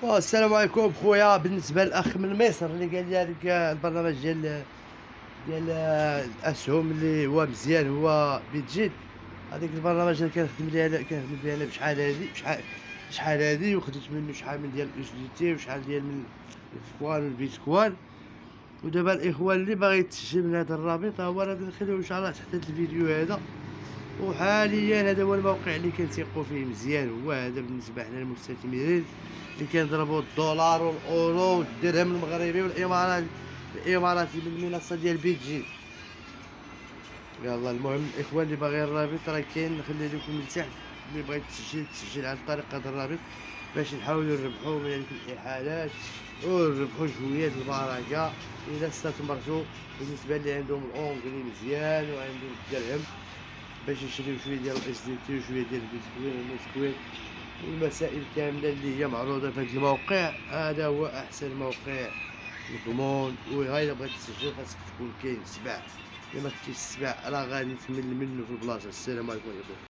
والسلام عليكم خويا. بالنسبة للأخ من مصر اللي قال لي هذاك البرنامج ديال الأسهم اللي هو مزيان، هو بيتجيت. هذيك البرنامج أنا كنخدم به أنا بشحال هادي وخديت منه شحال من ديال الأوتيليتي وشحال ديال من الفوان والبيتكوان. ودابا الإخوان اللي باغي يتسجل من هذا الرابط هو راه ندخلو إن شاء الله تحت هاد الفيديو هذا. وحاليا هذا هو الموقع اللي كنثيقوا فيه مزيان، هو هذا بالنسبة حنا المستثمرين اللي كنضربوا الدولار والأورو والدرهم المغربي الإماراتي من المنصة ديال بيتجي. يلاه المهم الإخوان اللي باغيين الرابط راه كاين، نخلي لكم من تحت. اللي بغى تسجل عن طريق هذا الرابط باش نحاولوا نربحوا من هذيك الإحالات ونربحوا شوية البركة إلا استثمرتوا. بالنسبة اللي عندهم الأونغلي مزيان وعندهم الدرهم باش يشريو شوية ديال الاس دي تي وشوية ديال البيتكوين والمسكوين والمسائل كاملة اللي هي معروضة في هذا الموقع. هذا هو أحسن موقع مضمون. وهاي إلا بغيت تسجل خاصك تكون كاين سبع، إلا ما كنتيش سبع راه غادي تمل منه في البلاصة. السلام عليكم.